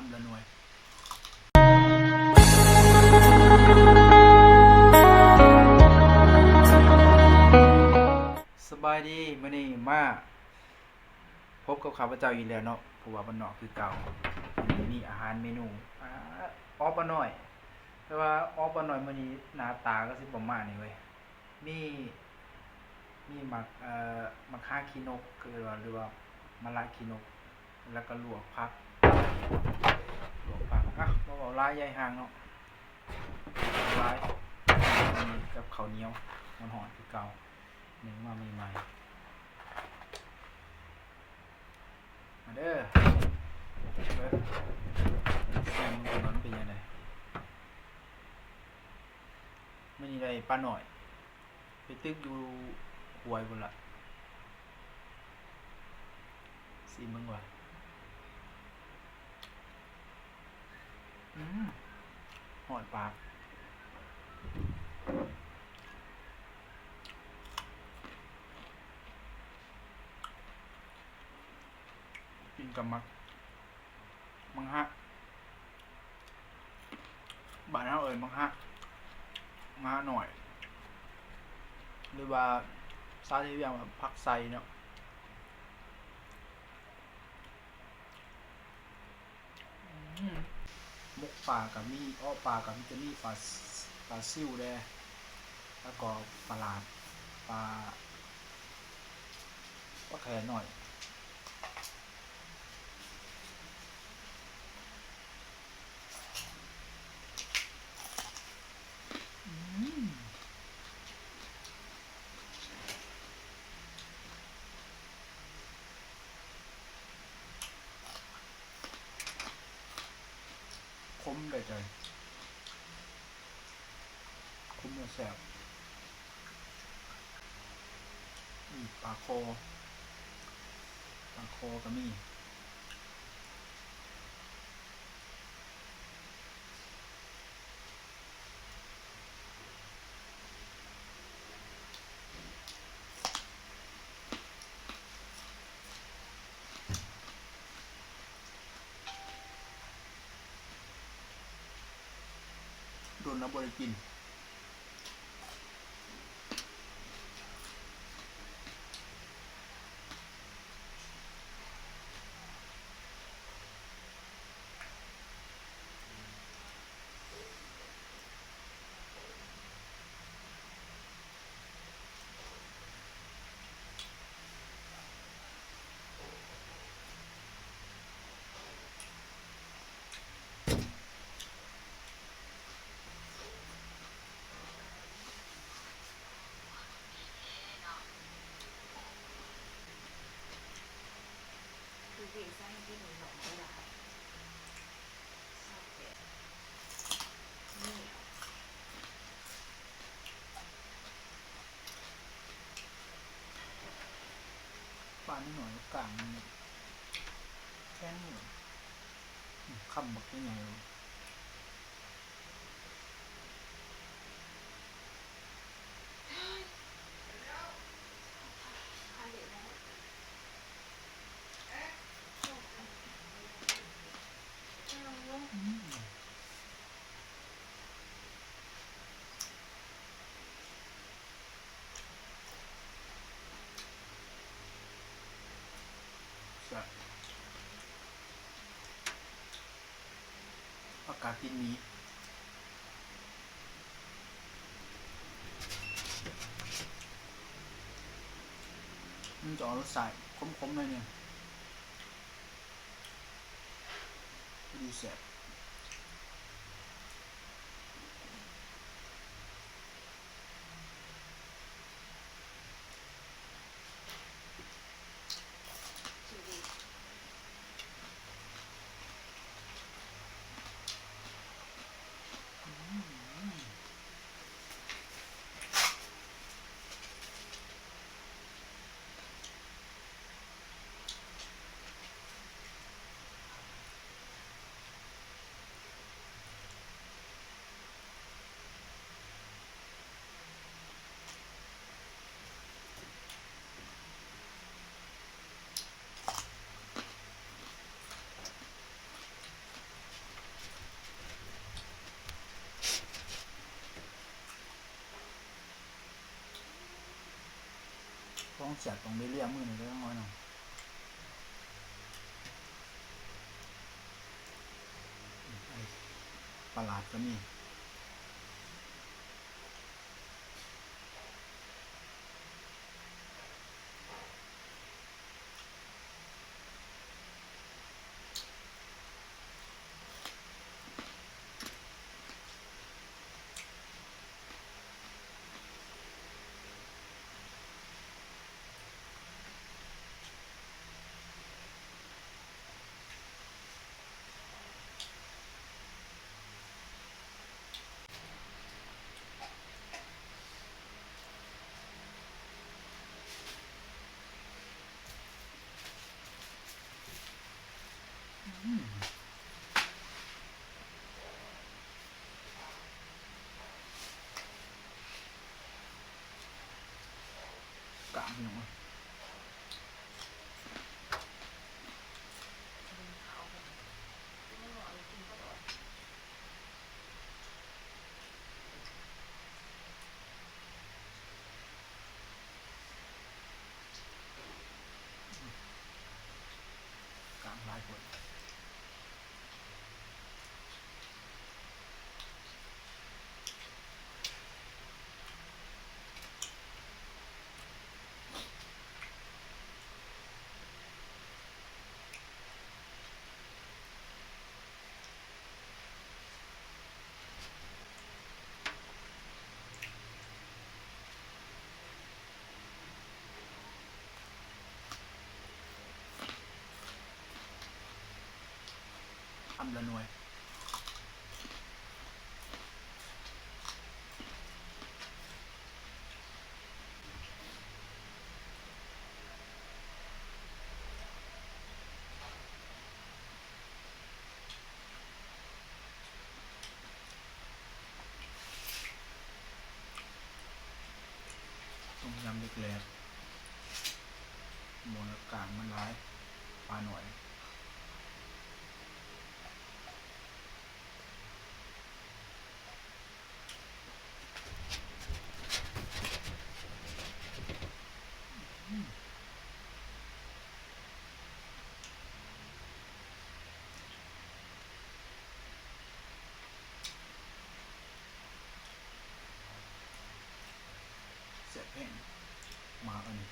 ำละหน่วยสบายดีมื้อนี้มาพบกับข้าพเจ้าอีกแล้วเนาะผู้ว่าบ้านนอกคือเก่านี่อาหารเมนูออฟบ่น้อยแต่ว่าออฟบ่น้อยมื้อนี้หน้าตาก็สิประมาณนี้เว้ยมีหมักมักข่าขี้นกคือว่าหรือว่ามะระขี้นกแล้วก็ลวกผักบ่เว้าหลายใหญ่ห่างเนาะหลายนี่กับข้าวเหนียวมันฮ้อนคือเก่านึ่งมาใหม่ๆมาเด้อเบิ่งแกงมันถนนเป็นยังไงมื้อนี้ได้ปลาน้อยไปตึกอยู่ห้วยพุ่นล่ะสิเบิ่งว่าฮอดปากกินกับมังฮะบ้านเฮามังฮะหน่อยหรือว่าซาที่เรียกว่าผักไซเนาะมกปลากับมีอ้อปลากับมีจะมีปลาซิ่วแดแล้วก็ปลาหลาดปลาแขหน่อยคมได้ใจคมแซ่บปลาโคก็มีโดนแล้วบ่ได้กินปลานิดหน่อยกลางแค่นี้คำบักยังไงอากาศที่นี้มันจะออกรสชาติคมๆเลยเนี่ยดูแซ่บ เสียตรงเรื่อยๆมือหนึ่งได้น้อยหน่อยประหลาดก็มีกะพี่น้องกะหลายคนทำละหน่วยต้มยำเล็กๆหมูกลางมันร้ายปลาหน่อยเสียบแห้งมาอันนี้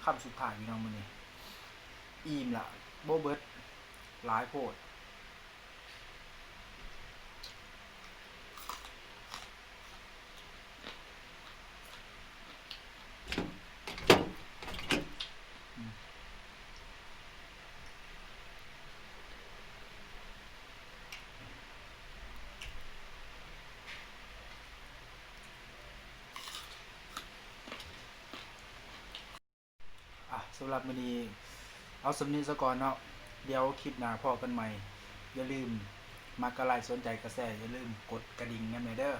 คำสุดท้ายพี่น้องมื้อนี้อิ่มละโบเบิดหลายโพดสำหรับมื้อนี้เอาสำนี้ซะก่อนเนาะเดี๋ยวคลิปหน้าพอกันใหม่อย่าลืมมักกะไลค์สนใจกระแสอย่าลืมกดกระดิ่งนำเด้อ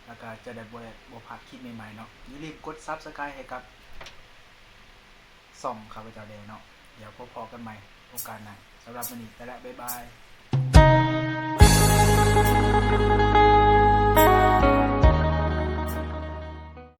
แล้วก็จะได้บ่พลาดคลิปใหม่ๆเนาะอย่าลืมกด Subscribe ให้กับ ส่องข้าพเจ้าแดงเนาะเดี๋ยวพบกันใหม่โอกาสหน้าสำหรับวันนี้ไปแล้วบ๊ายบาย